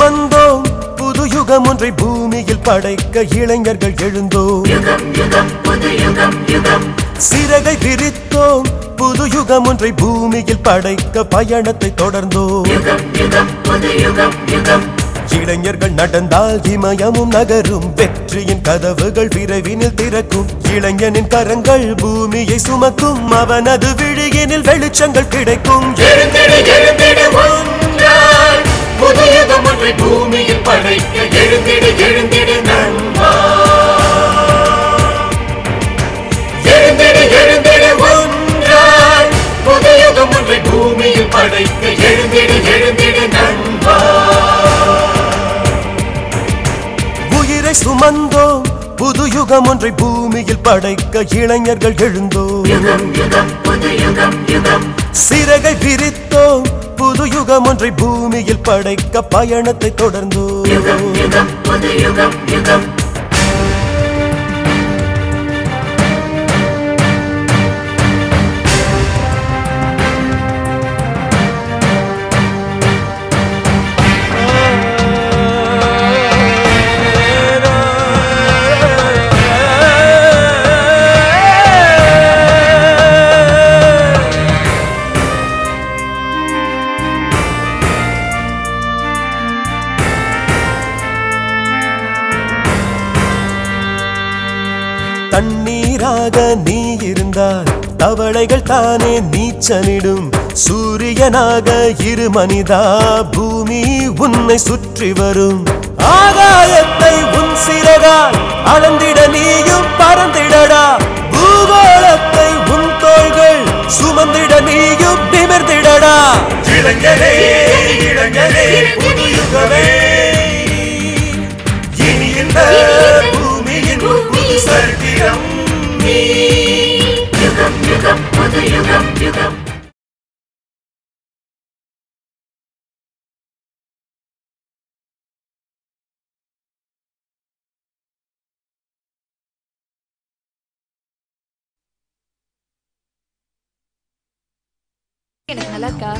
சுமந்தோம் புது யுகம் ஒன்றை பூமியில் படைக்க இளைஞர்கள் எழுந்தோம். சிறகை விரித்தோம் புது யுகம் ஒன்றை பூமியில் படைக்க பயணத்தை தொடர்ந்தோம். இளைஞர்கள் நடந்தால் இமயமும் நகரும், வெற்றியின் கதவுகள் விரைவினில் திறக்கும். இளைஞனின் கரங்கள் பூமியை சுமக்கும், அவனது விழியினில் வெளிச்சங்கள் கிடைக்கும். புது யுகம் ஒன்றை பூமியில் படைக்க எழுந்திடு எழுந்திடு நண்பா, எழுந்திடு எழுந்திடு ஒன்றாய். புது யுகம் ஒன்றை பூமியில் படைக்க எழுந்திடு எழுந்திடு நண்பா. உயிரை சுமந்தோம் புது யுகம் ஒன்றை பூமியில் படைக்க இளைஞர்கள் எழுந்தோம். சிறகை விரித்தோம் புது யுகம் ஒன்றை பூமியில் படைக்க பயணத்தை தொடர்ந்தோம். தண்ணீராக நீ இருந்தால் தவளைகள் தானே நீச்சலிடும். சூரியனாக இரு மனிதா, பூமி உன்னை சுற்றி வரும். ஆகாயத்தை உன் சிறகால் அளந்திட நீயும் பறந்திடடா. பூகோளத்தை உன் தோள்கள் சுமந்திட நீயும் நிமிர்ந்திடடா. இளைஞரே இளைஞரே புது யுகமே, இனி இந்த பூமியின் புது சரித்திரம் நீ. யுகம் யுகம் புது யுகம் யுகம். எனக்கு நல்லா இருக்கா?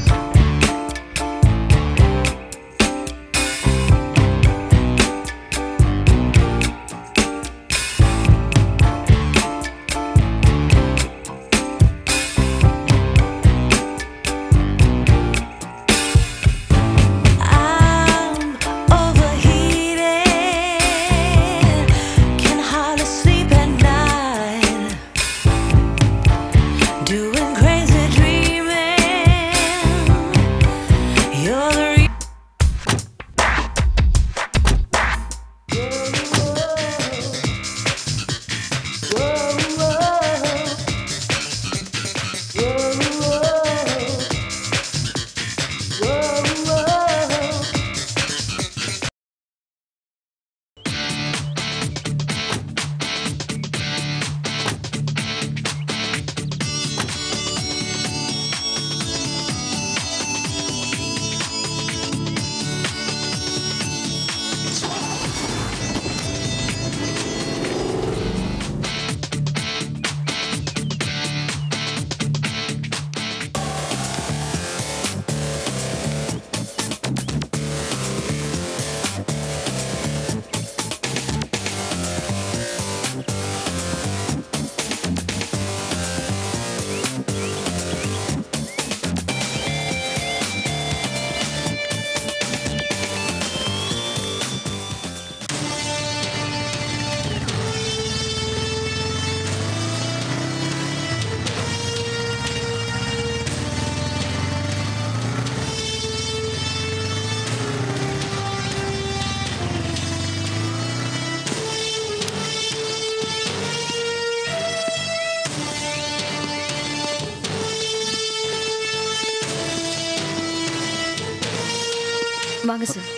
வாங்க சார்.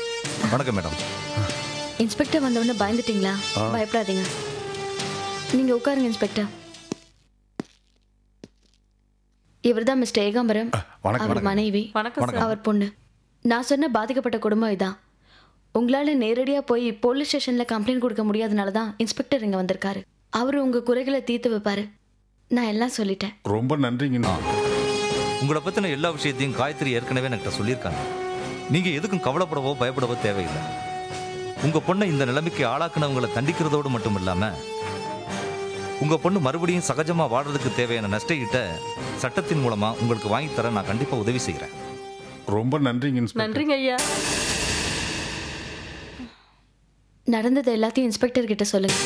வணக்கம் மேடம். இன்ஸ்பெக்டர் வந்தவொடனே பயந்துட்டீங்களா? பயப்படாதீங்க, நீங்க உட்காருங்க. இன்ஸ்பெக்டர், இவர்தான் மிஸ்டர் ஏகாம்பரம், அவர் மனைவி, அவர் பொண்ணு. நான் சொன்ன பாதிக்கப்பட்ட குடும்பம் இதான். உங்களால நேரடியா போய் போலீஸ் ஸ்டேஷன்ல கம்ப்ளைண்ட் கொடுக்க முடியாதனால தான் இன்ஸ்பெக்டர் இங்க வந்திருக்காரு. அவரு உங்க குறைகளை தீர்த்து வைப்பாரு. நான் எல்லாம் சொல்லிட்டேன். ரொம்ப நன்றிங்கண்ணா. உங்களை பத்தின எல்லா விஷயத்தையும் காயத்ரி ஏற்கனவே என்கிட்ட சொல்லியிருக்காங்க. நீங்க எதுக்கும் கவலைப்படவோ பயப்படவோ தேவையில்லை. உங்க பொண்ணை இந்த நிலைமைக்கு ஆளாக்குனவங்களை தண்டிக்கிறதோடு மட்டும் இல்லாம உங்க பொண்ணு மறுபடியும் சகஜமா வாழ்றதுக்கு தேவையான நஷ்டஈட்ட சட்டத்தின் மூலமா உங்களுக்கு வாங்கி தர நான் கண்டிப்பா உதவி செய்யறேன். ரொம்ப நன்றிங்க இன்ஸ்பெக்டர். நன்றிங்க ஐயா. நடந்தது எல்லாத்தையும் இன்ஸ்பெக்டர் கிட்ட சொல்லுங்க.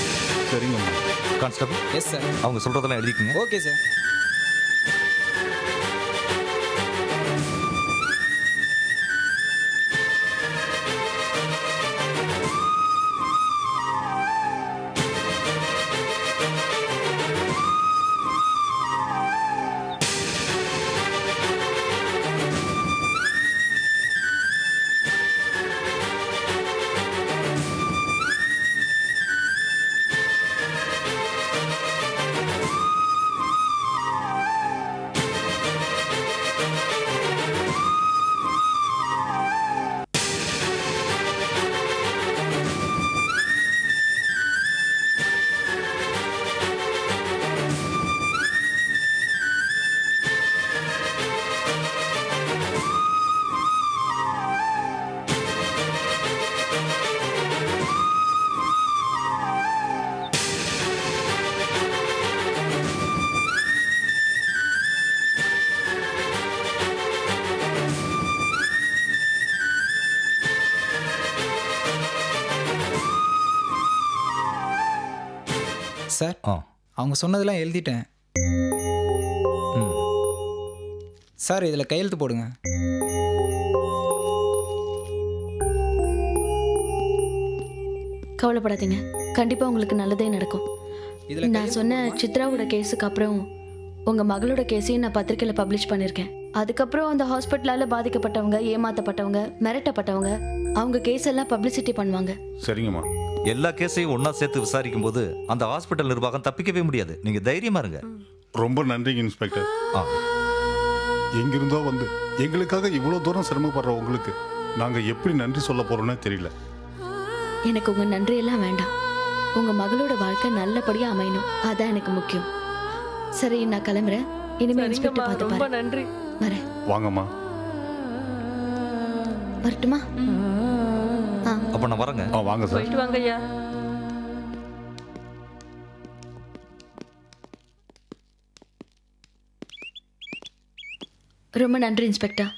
சரிங்க. கான்ஸ்டபிள். Yes sir. அவங்க சொல்றதெல்லாம் எழுதிக்கங்க. Okay sir. சார் அவங்க சொன்னதெல்லாம் எழுதிட்டேன் சார். இதில் கையெழுத்து போடுங்க. கவலைப்படாதீங்க, கண்டிப்பா உங்களுக்கு நல்லதே நடக்கும். நான் சொன்ன சித்ராவோட கேஸுக்கு அப்புறம் உங்க மகளோட கேஸையும் நான் பத்திரிக்கையில பப்ளிஷ் பண்ணிருக்கேன். அதுக்கப்புறம் அந்த ஹாஸ்பிட்டலால பாதிக்கப்பட்டவங்க, ஏமாத்தப்பட்டவங்க, மிரட்டப்பட்டவங்க அவங்க கேஸ் எல்லாம் பப்ளிசிட்டி பண்ணுவாங்க. சரிங்கம்மா. எல்லா கேஸையும் ஒன்னா சேர்த்து விசாரிக்கும் போது அந்த ஹாஸ்பிட்டல் நிர்வாகம் தப்பிக்கவே முடியாது. நீங்க தைரியமா இருங்க. ரொம்ப நன்றிங்க இன்ஸ்பெக்டர். எங்கிருந்தோ வந்து எங்களுக்காக இவ்வளவு தூரம் சிரமப்படுற உங்களுக்கு நாங்க எப்படி நன்றி சொல்ல போறோம்னே தெரியல. எனக்கு உங்க நன்றி எல்லாம் வேண்டாம். உங்க மகளோட வாழ்க்கை நல்லபடியா அமையணும், அதான் எனக்கு முக்கியம். சரி, நான் கிளம்புறேன். இனிமே இன்ஸ்பெக்டர் பார்த்து ரொம்ப நன்றி. வரேன். வாங்கம்மா. வரட்டுமா? அப்ப நான் வரேங்க. வாங்க சார். போயிட்டு வாங்க ஐயா. ரொம்ப நன்றி இன்ஸ்பெக்டர்.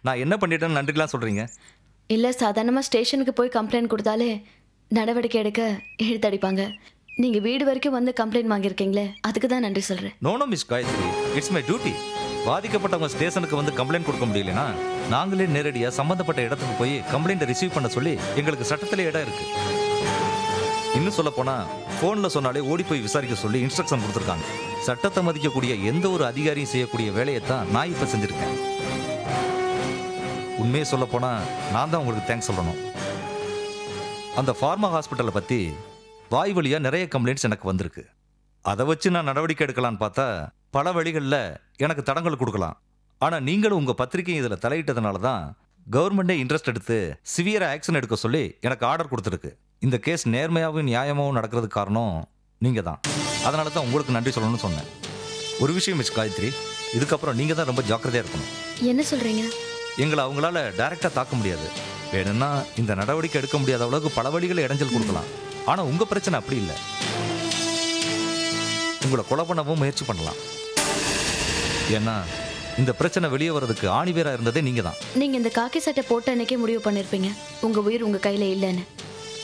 நான் என்ன பண்ணிட்டேன்னு நன்றிலாம் சொல்றீங்க? இல்ல, சாதாரணமா ஸ்டேஷனுக்கு போய் கம்ப்ளைண்ட் கொடுத்தாலே நடவடிக்கை எடுக்க இழுத்தடிப்பாங்க. நீங்க வீடு வரைக்கும் வந்து கம்ப்ளைண்ட் வாங்கியிருக்கீங்களே, அதுக்கு தான் நன்றி சொல்றேன். No no miss Gayathri, it's my duty. பாதிக்கப்பட்டவங்க ஸ்டேஷனுக்கு வந்து கம்ப்ளைண்ட் கொடுக்க முடியலனா நாங்களே நேரடியாக சம்பந்தப்பட்ட இடத்துக்கு போய் கம்ப்ளைண்ட்டை ரிசீவ் பண்ண சொல்லி எங்களுக்கு சட்டத்திலே இடம் இருக்கு. இன்னும் சொல்ல போனா போன்ல சொன்னாலே ஓடி போய் விசாரிக்க சொல்லி இன்ஸ்ட்ரக்ஷன் கொடுத்துருக்காங்க. சட்டத்தை மதிக்கக்கூடிய எந்த ஒரு அதிகாரியும் செய்யக்கூடிய வேலையை தான் நான் இப்ப செஞ்சிருக்கேன். உண்மையை சொல்ல போனா நான் தான் உங்களுக்கு தேங்க்ஸ் சொல்லணும். அந்த ஃபார்மா ஹாஸ்பிட்டலை பத்தி வாய் வழியா நிறைய கம்ப்ளைண்ட்ஸ் எனக்கு வந்திருக்கு. அதை வச்சு நான் நடவடிக்கை எடுக்கலான்னு பார்த்தா பல வழிகளில் எனக்கு தடங்கள் கொடுக்கலாம். ஆனால் நீங்களும் உங்கள் பத்திரிகையும் இதில் தலையிட்டதுனால தான் கவர்மெண்டே இன்ட்ரெஸ்ட் எடுத்து சிவியராக ஆக்ஷன் எடுக்க சொல்லி எனக்கு ஆர்டர் கொடுத்துருக்கு. இந்த கேஸ் நேர்மையாகவும் நியாயமாகவும் நடக்கிறதுக்கு காரணம் நீங்கள் தான். அதனால தான் உங்களுக்கு நன்றி சொல்லணும்னு சொன்னேன். ஒரு விஷயம் மிஸ் காயத்ரி, இதுக்கப்புறம் நீங்கள் தான் ரொம்ப ஜாக்கிரதையாக இருக்கணும். என்ன சொல்கிறீங்க? எங்களை அவங்களால டைரெக்டாக தாக்க முடியாது. வேணும்னா இந்த நடவடிக்கை எடுக்க முடியாத அளவுக்கு பல வழிகளை இடைஞ்சல் கொடுக்கலாம். ஆனால் உங்கள் பிரச்சனை அப்படி இல்லை. உங்களை கொலை பண்ணவும் முயற்சி பண்ணலாம். ஏன்னா இந்த பிரச்சனை வெளியே வர்றதுக்கு ஆணிவேரா இருந்ததே நீங்க தான். நீங்க இந்த காக்கி சட்டை போட்ட அன்னைக்கே முடிவு பண்ணிருப்பீங்க உங்க உயிர் உங்க கையில இல்லைன்னு.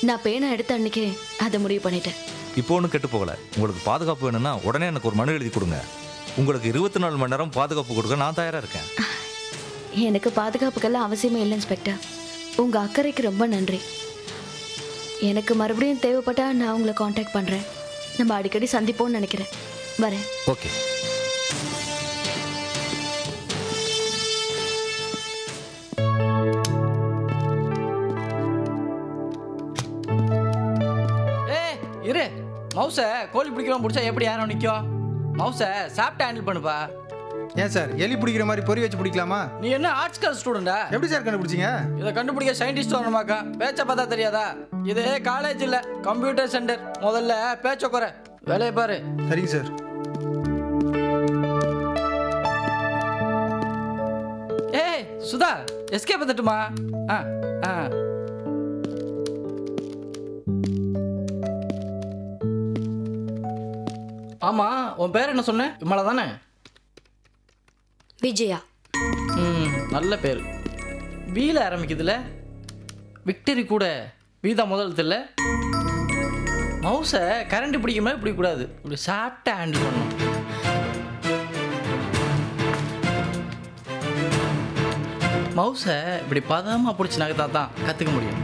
நான் பேனை எடுத்த அன்னைக்கே அதை முடிவு பண்ணிட்டேன். இப்போ ஒன்றும் கெட்டு போகல. உங்களுக்கு பாதுகாப்பு வேணும்னா உடனே எனக்கு ஒரு மனு எழுதி கொடுங்க. உங்களுக்கு 24 மணி நேரம் பாதுகாப்பு கொடுக்க நான் தயாரா இருக்கேன். எனக்கு பாதுகாப்புக்கெல்லாம் அவசியமே இல்லை இன்ஸ்பெக்டர். உங்க அக்கறைக்கு ரொம்ப நன்றி. எனக்கு மறுபடியும் தேவைப்பட்டா நான் உங்களை காண்டாக்ட் பண்றேன். நம்ம அடிக்கடி சந்திப்போம்னு நினைக்கிறேன். வரேன். ஓகே. இரு, மவுசை கோழி பிடிக்கிறோம் பிடிச்சா எப்படி யாரும் நிற்கும்? மவுசை சாப்பிட்டு ஹேண்டில் பண்ணுப்பா. ஏன் சார் எலி பிடிக்கிற மாதிரி பொறி வச்சு பிடிக்கலாமா? நீ என்ன ஆர்ட்ஸ் கால் ஸ்டூடெண்டா? எப்படி சார் கண்டுபிடிச்சிங்க? இதை கண்டுபிடிக்க சயின்டிஸ்ட் வரணுமாக்கா? பேச்சை பார்த்தா தெரியாதா? இது காலேஜ் இல்லை, கம்ப்யூட்டர் சென்டர். முதல்ல பேச்ச குறை, வேலையை பாரு. சரிங்க சார். ஏய் சுதா, எஸ்கேப் தட்டுமா? ஆ ஆ ஆமா, உன் பேர் என்ன சொன்ன? விமலா தானே? விஜயா. நல்ல பேர். வீல ஆரம்பிக்குதுல. விக்டரி கூட வீதா முதல் தெரியல. மவுஸை கரண்ட் பிடிக்கும் மாதிரி பிடிக்கக்கூடாது, இப்படி சாப்பிட்டு ஹேண்டில் பண்ணணும். மவுஸை இப்படி பதமாக பிடிச்சி நகர்த்தா தான் கற்றுக்க முடியும்.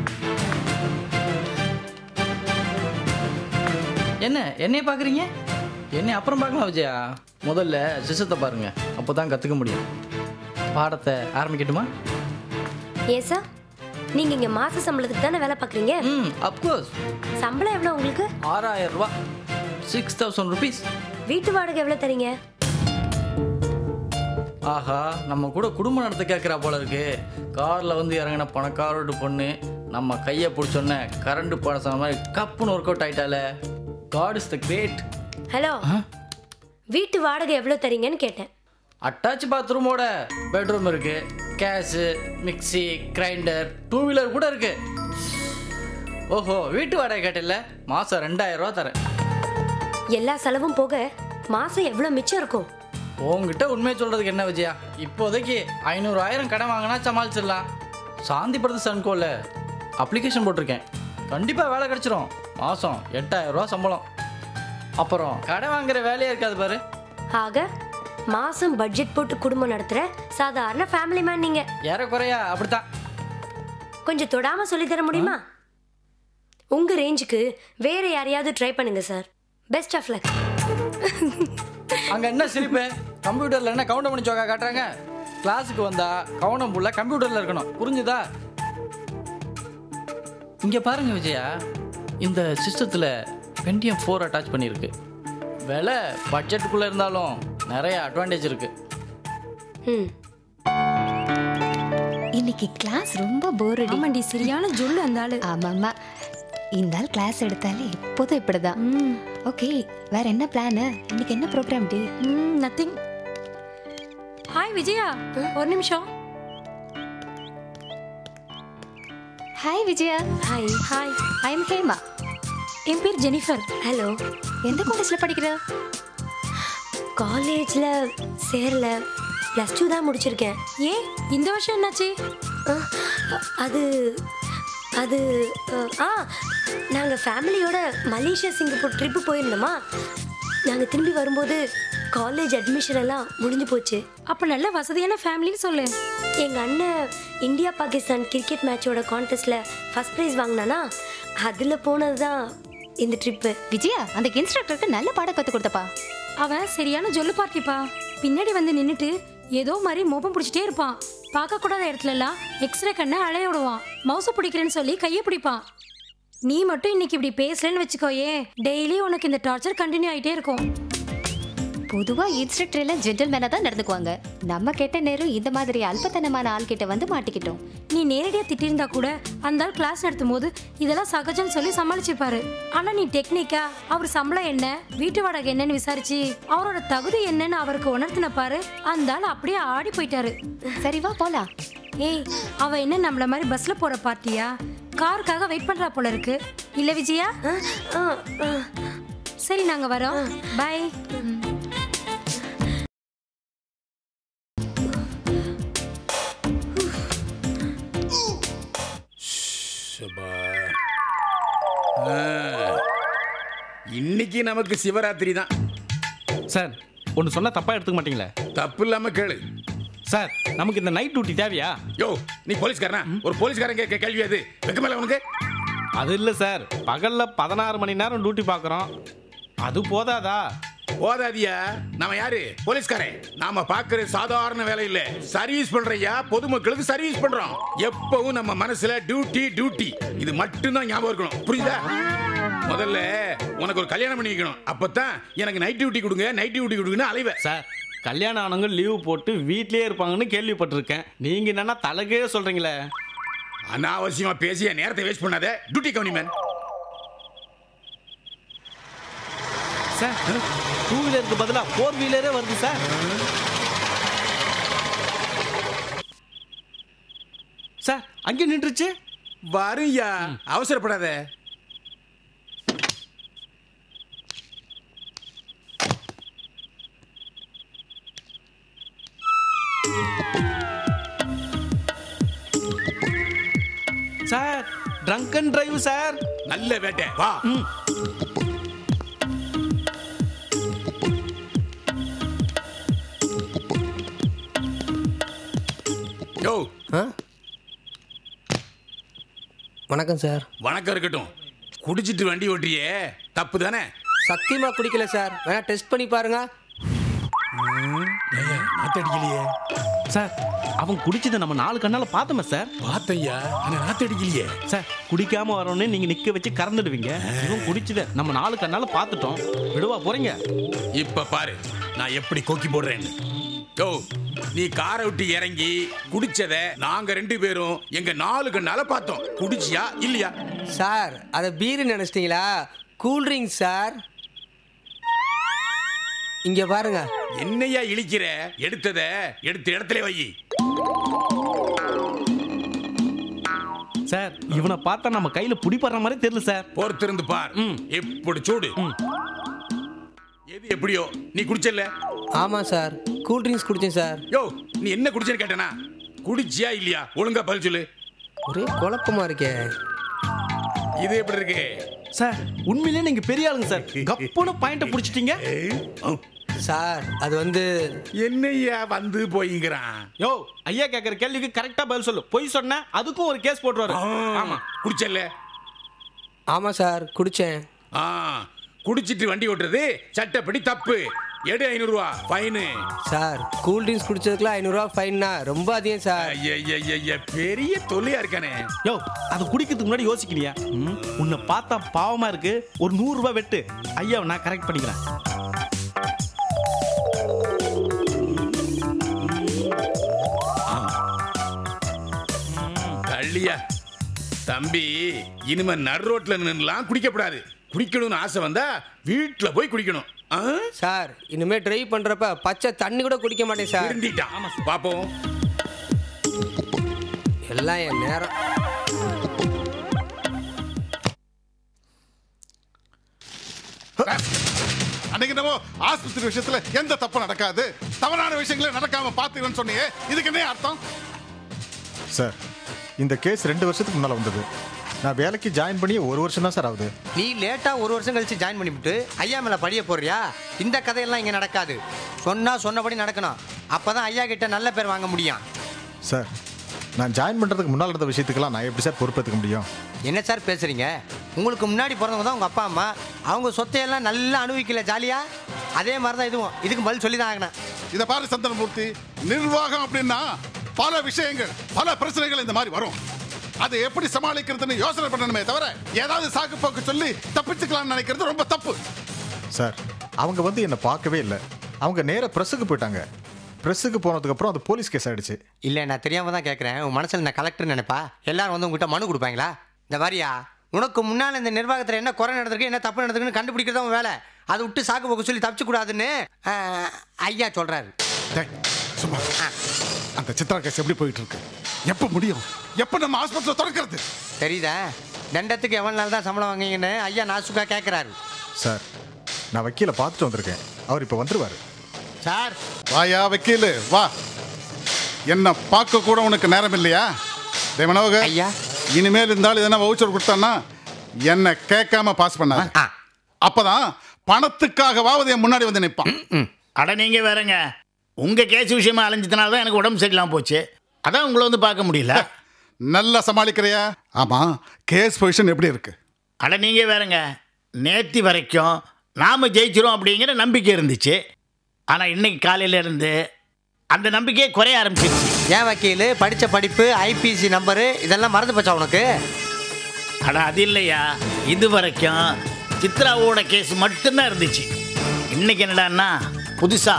என்னைய பார்க்குறீங்க? என்னை அப்புறம் பார்க்கலாம் விஜயா. முதல்ல சிஸ்டத்தை பாருங்க, அப்போ தான் கற்றுக்க முடியும். பாடத்தை ஆரம்பிக்கட்டுமா? ஏன் சார், நீங்க இங்க மாச சம்பளத்துக்கு தானே வேலை பார்க்குறீங்க? அப்கோர்ஸ். சம்பளம் எவ்வளோ உங்களுக்கு? 6000 ரூபா, 6000 rupees. வீட்டு வாடகை எவ்வளோ தரீங்க? ஆஹா, நம்ம கூட குடும்பம் நடத்த கேட்குறா போல இருக்கு. காரில் வந்து இறங்கின பணக்காரோடு பொண்ணு நம்ம கையை பிடிச்சோன்னே கரண்ட் பணம் சொன்ன மாதிரி கப்புன்னு ஒர்க் அவுட் ஆயிட்டாலே. God is the great. Hello, வீட்டு வாடகை எவ்வளோ தரீங்கன்னு கேட்டேன். அட்டாச் பாத்ரூமோட பெட்ரூம் இருக்கு, கேஸு, மிக்சி, கிரைண்டர், 2 வீலர் கூட இருக்கு. ஓஹோ, வீட்டு வாடகை கேட்டில்ல? மாதம் 2000 ரூபா தரேன். எல்லா செலவும் போக மாசம் எவ்வளோ மிச்சம் இருக்கும்? உங்ககிட்ட உண்மையை சொல்றதுக்கு என்ன விஜயா, இப்போதைக்கு 500,000 கடன் வாங்கினா சமாளிச்சிடலாம். சாந்தி பிரதர்ஸ் சன்கோல அப்ளிகேஷன் போட்டிருக்கேன், கண்டிப்பாக வேலை கிடைச்சிரும். மாதம் 8000 ரூபா சம்பளம். அப்புறம் கடன் வாங்குற வேலையே இருக்காது பாரு. ஆக மாசம் பட்ஜெட் போட்டு குடும்பம் நடத்துற சாதாரண ஃபேமிலி மேன் நீங்க. ஏறக்குறையா அப்படித்தான். கொஞ்சம் தொடாம சொல்லி தர முடியுமா? உங்க ரேஞ்சுக்கு வேற யாரையாவது ட்ரை பண்ணுங்க சார். Best of luck. அங்க என்ன சிரிப்பு? கம்ப்யூட்டர்ல என்ன கவுண்ட் பண்ணி சோக்கா காட்டுறாங்க? கிளாஸுக்கு வந்தா கவனம் ஃபுல்லா கம்ப்யூட்டர்ல இருக்கணும், புரிஞ்சுதா? இங்க பாருங்க விஜயா, இந்த சிஸ்டத்துல Pentium 4 அட்டாச் பண்ணியிருக்கு. விலை பட்ஜெட்டுக்குள்ள இருந்தாலும் நிறைய அட்வான்டேஜ் இருக்கு. இன்னைக்கு கிளாஸ் ரொம்ப போர் அடி. ஆமாண்டி, சரியான ஜொல்லு அந்த ஆளு. ஆமாம்மா, இந்த ஆள் கிளாஸ் எடுத்தாலே எப்போதும் இப்படிதான். ஓகே, வேற என்ன பிளான்? இன்னைக்கு என்ன ப்ரோக்ராம் டே? நத்திங். ஹாய் விஜயா, ஒரு நிமிஷம். Hi Vijaya. Hi. Hi, I am Hema. என் பேர் ஜெனிஃபர். ஹலோ. எந்த காலேஜ்ல படிக்கிற? காலேஜ்ல சேரல, +2 தான் முடிச்சிருக்கேன். ஏன் இந்த வருஷம் என்னாச்சு? அது அது நாங்கள் ஃபேமிலியோட மலேசியா சிங்கப்பூர் ட்ரிப்பு போயிருந்தோமா. நாங்கள் திரும்பி வரும்போது காலேஜ் அட்மிஷன் எல்லாம் முடிஞ்சு போச்சு. அப்போ நல்ல வசதியான ஃபேமிலின்னு சொல்லு. எங்கள் அண்ணன் இந்தியா பாகிஸ்தான் கிரிக்கெட் மேட்சோட கான்டெஸ்ட்டில் ஃபர்ஸ்ட் ப்ரைஸ் வாங்கினானா, அதில் போனது தான் இந்த ட்ரிப்பு. விஜயா, அந்த இன்ஸ்ட்ரக்டருக்கு நல்ல பாடம் கற்றுக் கொடுத்தப்பா. அவன் சரியான ஜொல்லு பார்ட்டிப்பா. பின்னாடி வந்து நின்றுட்டு ஏதோ மாதிரி மோப்பம் பிடிச்சிட்டே இருப்பான். பார்க்கக்கூடாத இடத்துல எல்லாம் எக்ஸ்ரே கண்ணை அலைய விடுவான். மவுசை பிடிக்கிறேன்னு சொல்லி கையை பிடிப்பான். நீ மட்டும் இன்னைக்கு இப்படி பேசலன்னு வச்சுக்கோயே, டெய்லி உனக்கு இந்த டார்ச்சர் கண்டினியூ ஆகிட்டே இருக்கும். பொதுவா இன்ஸ்ட்ரக்டர் எல்லாம் ஜென்டில்மேனா தான் நடந்துக்குவாங்க. நம்ம கெட்ட நேரம் இந்த மாதிரி அல்பத்தனமான ஆள் கிட்ட வந்து மாட்டிக்கிட்டோம். நீ நேரடியா திட்டிருந்தா கூட அந்த ஆள் கிளாஸ் நடத்தும் போது இதெல்லாம் சகஜம்னு சொல்லி சமாளிச்சுப்பாரு. ஆனா நீ டெக்னிக்கா அவர் சம்பளம் என்ன, வீட்டு வாடகை என்னன்னு விசாரிச்சு அவரோட தகுதி என்னன்னு அவருக்கு உணர்த்தின பாரு, அந்த ஆள் அப்படியே ஆடி போயிட்டாரு. சரி வா போலாம். ஏய், அவ என்ன நம்மள மாதிரி பஸ்ல போற பார்ட்டியா? காருக்காக வெயிட் பண்றா போல இருக்கு. இல்ல விஜயா? சரி, நாங்க வரோம். பை. இன்னைக்கு நமக்கு சிவராத்திரி தான் சார். ஒன்று சொன்னா தப்பா எடுத்துக்க மாட்டீங்களே? தப்பு இல்லாம கேளு சார். நமக்கு இந்த நைட் டியூட்டி தேவையா? யோ, நீ போலீஸ்காரனா? ஒரு போலீஸ்காரன் கேட்க கேள்வி அது வெக்க மேல உனக்கு? அது இல்லை சார், பகல்ல 16 மணி நேரம் டியூட்டி பார்க்குறோம், அது போதாதா? போதாதியா? நாம யாரு? போலீஸ்காரன். நாம பாக்குற சாதாரண வேலை இல்ல, சர்வீஸ் பண்றையா, பொதுமக்களுக்கு சர்வீஸ் பண்றோம். எப்பவும் நம்ம மனசுல டியூட்டி டியூட்டி, இது மட்டும் தான் ஞாபகம் இருக்கணும், புரியுதா? முதல்ல உனக்கு ஒரு கல்யாணம் பண்ணி வைக்கணும், அப்பதான் எனக்கு நைட் டியூட்டி கொடுங்க நைட் டியூட்டி கொடுங்கன்னு அலைவ. சார், கல்யாணம் ஆனவங்க லீவு போட்டு வீட்லயே இருப்பாங்கன்னு கேள்விப்பட்டிருக்கேன். நீங்க என்னன்னா தலகே சொல்றீங்களே? அனாவசியமா பேசி நேரத்தை வேஸ்ட் பண்ணாத, டியூட்டி கவனிமேன். சார், 2 வீலருக்கு பதிலா 4 வீலரே வருது சார். அங்கே நின்றுச்சு. வருயா, அவசரப்படாத. Sir, drunk and drive sir. நல்ல வேட்டை, வா. யோ, வணக்கம் சார். வணக்கம் இருக்கட்டும். குடிச்சிட்டு வண்டி ஓட்டியே, தப்பு தானே? சத்தியமா குடிக்கல சார், வேணா டெஸ்ட் பண்ணி பாருங்க. நாத்தடிக்கலையே சார். அவன் குடிச்சதை நம்ம 4 கண்ணால பார்த்தோமே சார். பார்த்தையா, ஆனா நாத்தடிக்கலையே சார். குடிக்காம வரணும்னு நீங்க நிக்க வச்சு கறந்துடுவீங்க. இவன் குடிச்சதை நம்ம 4 கண்ணால பார்த்துட்டோம். விடுவா போறீங்க? இப்ப பாரு நான் எப்படி கொக்கி போடுறேன்னு. யோ, நீ காரை விட்டு இறங்கி குடிச்சத நாங்க 2 பேரும் எங்க 4 கண்ணால பார்த்தோம். குடிச்சியா இல்லையா? சார், அதை பீர் நினைச்சிட்டீங்களா? Cool drink sir. இங்க பாருங்க. என்னையா இழிக்கிற? எடுத்த இடத்துல வை. சார், இவனை பார்த்தா நம்ம கையில புடிப்படுற மாதிரி தெரியல சார். பொறுத்திருந்து பார். எப்படி சூடு. எது எப்படியோ, நீ குடிச்சல? ஆமா சார், கூல் ட்ரிங்க்ஸ் குடிச்சேன் சார். யோ, நீ என்ன குடிச்சேன்னு கேட்டனா? குடிச்சியா இல்லையா? ஒழுங்கா பதில் சொல்லு. ஒரே குழப்பமா இருக்கே. இது எப்படி இருக்கு சார்? உண்மையிலேயே நீங்க பெரிய ஆளுங்க சார். கப்புன பாயிண்ட புடிச்சிட்டீங்க சார். அது வந்து என்னையா வந்து போய்ங்கறான். யோ, ஐயா கேக்குற கேள்விக்கு கரெக்டா பதில் சொல்லு. பொய் சொன்னா அதுக்கும் ஒரு கேஸ் போட்டுவாரு. ஆமா, குடிச்சல? ஆமா சார், குடிச்சேன். குடிச்சிட்டு வண்டி ஓட்டுறது சட்டப்படி தப்பு. எடு 500 ரூபா ஃபைன். சார், கூல் ட்ரிங்க்ஸ் குடிச்சதுக்குலாம் 500 ரூபா ஃபைன்னா ரொம்ப அதிகம் சார். பெரிய தொல்லையா இருக்கானே. யோ, அது குடிக்கிறதுக்கு முன்னாடி யோசிக்கலையா? உன்னை பார்த்தா பாவமா இருக்கு, ஒரு 100 ரூபாய் வெட்டு. ஐயா, நான் கரெக்ட் பண்ணிக்கிறேன். தள்ளியா தம்பி, இனிமே நடு ரோட்ல நின்னுலாம் குடிக்கப்படாது. குடிக்கணும்னு ஆசை வந்தா வீட்டுல போய் குடிக்கணும். சார், இனிமே டிரைவ் பண்றப்ப பச்சை தண்ணி கூட குடிக்க மாட்டேன் சார். இருந்திட்டான். பாப்போம். எல்லாம் என் நேரம். அன்னைக்கு நம்ம ஆஸ்பத்திரி விஷயத்துல எந்த தப்பு நடக்காது, தவறான விஷயங்களே நடக்காம பாத்துக்கணும்னு சொன்னீங்க. இதுக்கு என்ன அர்த்தம்? சார், இந்த கேஸ் 2 வருஷத்துக்கு முன்னால வந்தது. நான் வேலைக்கு ஜாயின் பண்ணி 1 வருஷம் தான் சார் ஆகுது. நீ லேட்டா 1 வருஷம் கழிச்சு ஜாயின் பண்ணிவிட்டு ஐயா மேல படிய போறியா? இந்த கதையெல்லாம் இங்க நடக்காது. சொன்னபடி நடக்கணும். அப்பதான் ஐயா கிட்ட நல்ல பேர் வாங்க முடியும். சார், நான் ஜாயின் பண்றதுக்கு முன்னால் நடந்த விஷயத்துக்கெல்லாம் நான் எப்படி சார் பொறுப்பேற்றுக்க முடியும்? என்ன சார் பேசுறீங்க? உங்களுக்கு முன்னாடி பிறந்தவங்க தான் உங்க அப்பா அம்மா. அவங்க சொத்தையெல்லாம் நல்லா அனுபவிக்கல ஜாலியா? அதே மாதிரி தான் இதுவும். இதுக்கு பதில் சொல்லி தான் ஆகணும். இதை பாரு சந்தனமூர்த்தி, நிர்வாகம் அப்படின்னா பல விஷயங்கள், பல பிரச்சனைகள் இந்த மாதிரி வரும். அதை எப்படி சமாளிக்கிறதுன்னு யோசனை பண்ணணுமே தவிர ஏதாவது சாக்கு போக்கு சொல்லி தப்பிச்சுக்கலாம்னு நினைக்கிறது ரொம்ப தப்பு. சார், அவங்க வந்து என்னை பார்க்கவே இல்லை. அவங்க நேராக ப்ரெஸ்ஸுக்கு போயிட்டாங்க. ப்ரெஸ்ஸுக்கு போனதுக்கப்புறம் அது போலீஸ் கேஸ் ஆகிடுச்சு. இல்லை, நான் தெரியாமல் தான் கேட்குறேன். உன் மனசில் நான் கலெக்டர் நினைப்பா? எல்லாரும் வந்து உங்ககிட்ட மனு கொடுப்பாங்களா? இந்த மாதிரியா? உனக்கு முன்னால் இந்த நிர்வாகத்தில் என்ன குறை நடந்திருக்கு, என்ன தப்பு நடந்திருக்குன்னு கண்டுபிடிக்கிறது உன் வேலை. அதை விட்டு சாக்கு போக்கு சொல்லி தப்பிச்சு கூடாதுன்னு ஐயா சொல்கிறாரு. சும்மா. அந்த சித்ரா கேஸ் எப்படி போயிட்டு இருக்கு? எப்போ முடியும்? எப்போ நம்ம ஆஸ்பத்திரியை திறக்கிறது? தெரியுதா? தண்டத்துக்கு எவ்வளோ நாள் தான் சம்பளம் வாங்கிங்கன்னு ஐயா நாசுக்கா கேட்குறாரு. சார், நான் வக்கீலை பார்த்துட்டு வந்திருக்கேன். அவர் இப்போ வந்துருவார். சார், வாயா வக்கீலு, வா. என்ன பார்க்க கூட உனக்கு நேரம் இல்லையா? தேவனோக ஐயா, இனிமேல் இருந்தாலும் எதனா வவுச்சர் கொடுத்தான்னா என்ன கேட்காம பாஸ் பண்ணாரு. அப்பதான் பணத்துக்காகவாவது என் முன்னாடி வந்து நிற்பான். அட நீங்க வேறங்க, உங்க கேஸ் விஷயமா அலைஞ்சதுனால தான் எனக்கு உடம்பு சரியில்லாம போச்சு. அதான் உங்களை வந்து பார்க்க முடியல. நல்லா சமாளிக்கிறியா? ஆமா, கேஸ் பொசிஷன் எப்படி இருக்கு? அட நீங்க வேறங்க, நேத்தி வரைக்கும் நாம ஜெயிச்சிரும் அப்படிங்கிற நம்பிக்கை இருந்துச்சு. ஆனா இன்னைக்கு காலையில இருந்து அந்த நம்பிக்கையே குறைய ஆரம்பிச்சிருச்சு. ஏன் வக்கீல், படித்த படிப்பு, ஐபிசி நம்பரு இதெல்லாம் மறந்து போச்சா உனக்கு? அட அது இல்லையா, இது வரைக்கும் சித்ராவோட கேஸ் மட்டும்தான் இருந்துச்சு. இன்னைக்கு என்னடான்னா புதுசா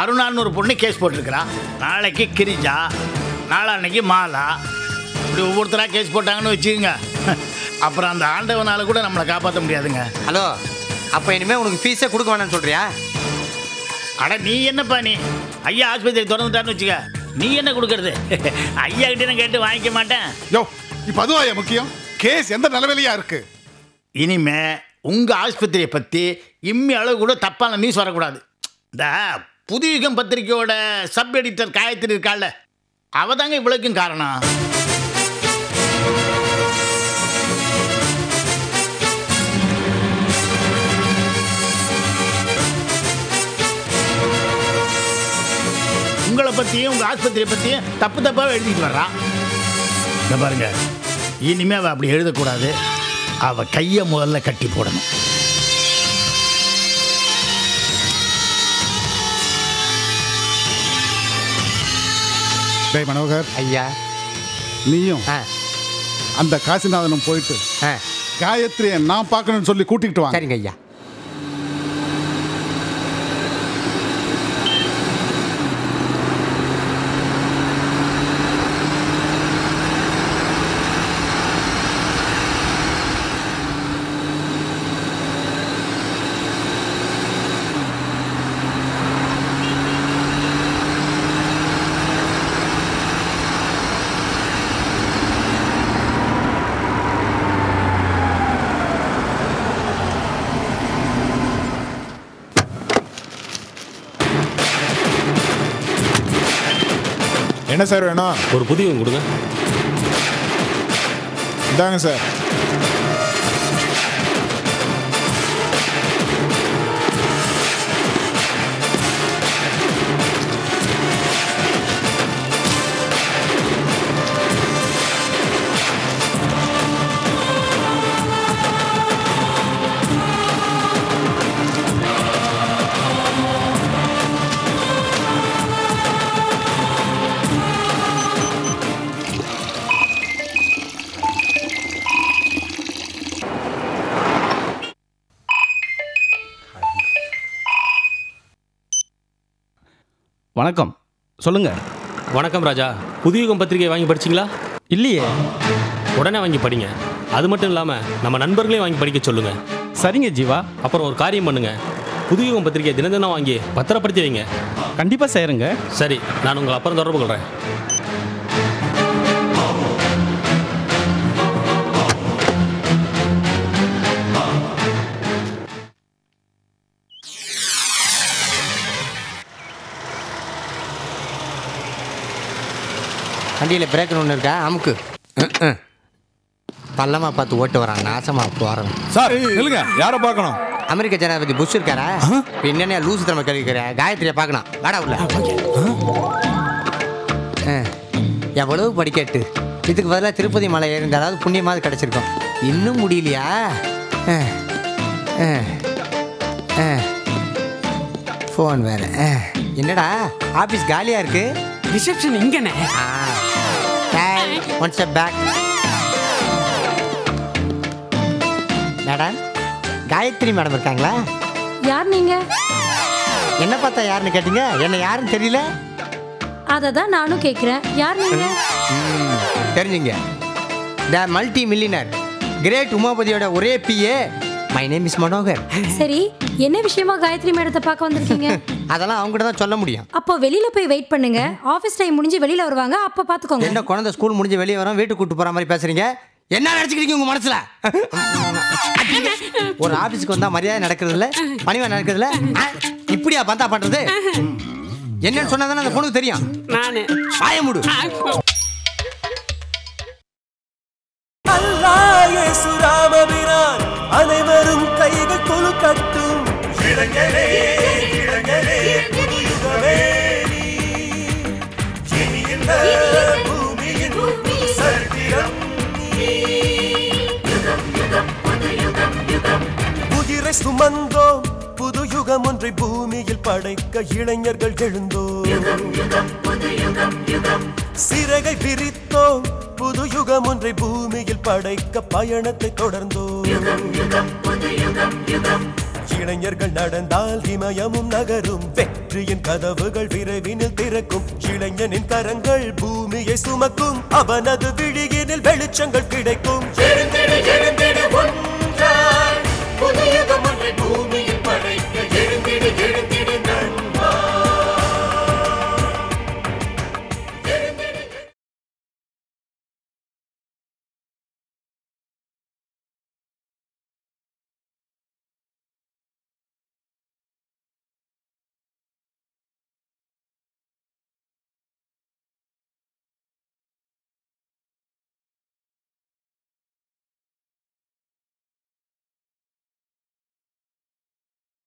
அருணான்னு ஒரு பொண்ணு கேஸ் போட்டிருக்கிறா. நாளைக்கு கிரிஜா, நாளான்னைக்கு மாலா, இப்படி ஒவ்வொருத்தராக கேஸ் போட்டாங்கன்னு வச்சுக்கோங்க. அப்புறம் அந்த ஆண்டவனால கூட நம்மளை காப்பாற்ற முடியாதுங்க. ஹலோ, அப்போ இனிமேல் உனக்கு ஃபீஸே கொடுக்க வேணாம்னு சொல்கிறியா? அட நீ என்னப்பா, நீ ஐயா ஆஸ்பத்திரி திறந்துட்டான்னு வச்சுக்க, நீ என்ன கொடுக்கறது? ஐயா கிட்ட நான் கேட்டு வாங்கிக்க மாட்டேன். யோ இப்போ அதுவா முக்கியம்? கேஸ் எந்த நிலைமையிலயா இருக்கு? இனிமே உங்க ஆஸ்பத்திரியை பத்தி இம்மி அளவு கூட தப்பான நியூஸ் வரக்கூடாது. இந்த புதுயுகம் பத்திரிகையோட சப் எடிட்டர் காயத்ரி இருக்கால, அவதாங்க இவ்வளவுக்கும் காரணம். உங்களை பத்தியும் உங்க ஆஸ்பத்திரியை பத்தியும் தப்பு தப்பாக எழுதிட்டு வர்றான். இந்த பாருங்க, இனிமே அவ அப்படி எழுதக்கூடாது. அவ கையை முதல்ல கட்டி போடணும். டேய் மனோகர் ஐயா, நீயும் அந்த காசிநாதனும் போயிட்டு காயத்ரியை நான் பார்க்கணும்னு சொல்லி கூட்டிகிட்டு வாங்க. சரிங்க ஐயா. என்ன சார் வேணும்? ஒரு புதியம் கொடுங்க. இந்தாங்க சார். வணக்கம், சொல்லுங்க. வணக்கம் ராஜா, புதுயுகம் பத்திரிகை வாங்கி படிச்சிங்களா? இல்லையே. உடனே வாங்கி படிங்க. அது மட்டும் இல்லாமல் நம்ம நண்பர்களையும் வாங்கி படிக்க சொல்லுங்க. சரிங்க ஜீவா. அப்புறம் ஒரு காரியம் பண்ணுங்க, புதுயுகம் பத்திரிகை தினம் வாங்கி பத்திரப்படுத்தி வைங்க. கண்டிப்பாக செய்கிறேங்க. சரி, நான் உங்களை அப்புறம் தொடர்பு கொள்கிறேன். வண்டியில் பிரேக்குன்னு ஒன்று இருக்கா? அமுக்கு. பள்ளமாக பார்த்து ஓட்டு வரான், நாசமாக போகிறேன். சார் இல்லைங்க, யாரை பார்க்கணும்? அமெரிக்க ஜனாதிபதி புஷ் இருக்காரா? என்னென்ன லூசு திறமை கேட்கிற? காயத்ரியை பார்க்கணும். வாடா உள்ள. எவ்வளவு படிக்கட்டு. இதுக்கு பதிலாக திருப்பதி மலை ஏறிந்த அதாவது புண்ணியமாவது கிடச்சிருக்கோம். இன்னும் முடியலையா? ஃபோன் வேற. என்னடா ஆஃபீஸ் காலியாக இருக்கு? ரிசப்ஷன் இங்கனே. One step back. Madam, Gayathri madam இருக்காங்களா? யார் நீங்க? என்ன பார்த்தா யாருன்னு கேட்டீங்க? என்ன யாருன்னு தெரியல? அதை தான் நானும் கேட்குறேன். யார் நீங்க? தெரிஞ்சுங்க, த மல்டி மில்லியனர் கிரேட் உமாபதியோட ஒரே PA. My name is Manohar. சரி, என்ன விஷயமா காயத்ரி மேடத்தை பார்க்க வந்திருக்கீங்க? அதெல்லாம் அவங்ககிட்ட தான் சொல்ல முடியும். அப்போ வெளியில போய் வெயிட் பண்ணுங்க. ஆஃபீஸ் டைம் முடிஞ்சு வெளியில வருவாங்க, அப்போ பார்த்துக்கோங்க. என்ன குழந்தை ஸ்கூல் முடிஞ்சு வெளியே வரோம், வீட்டுக்கு கூட்டு போற மாதிரி பேசுறீங்க? என்ன நினைச்சுக்கிறீங்க உங்க மனசுல? ஒரு ஆபீஸ்க்கு வந்தா மரியாதை நடக்கிறது இல்ல, பணிவா நடக்கிறது இல்ல. இப்படியா பந்தா பண்றது? என்னன்னு சொன்னாதானே அந்த பொண்ணுக்கு தெரியும். நானு ஆய மூடு. அனைவரும் கைகள் தொழு கட்டும். இளைஞரே இளைஞரே புதுயுகமே நீ. இனி இந்த பூமியின் சரித்திரம் நீ. யுகம் யுகம் புதுயுகம் யுகம். உயிரை சுமந்தோம், புது யுகம் ஒன்றை பூமியில் படைக்க இளைஞர்கள் எழுந்தோம். யுகம் யுகம் புதுயுகம் யுகம். சிறகை விரித்தோம், புது யுகம் ஒன்றை பூமியில் படைக்க பயணத்தை தொடர்ந்தோம். யுகம் யுகம் புதுயுகம் யுகம். இளைஞர்கள் நடந்தால் இமயமும் நகரும், வெற்றியின் கதவுகள் விரைவினில் திறக்கும். இளைஞனின் கரங்கள் பூமியை சுமக்கும், அவனது விழியினில் வெளிச்சங்கள் கிடைக்கும்.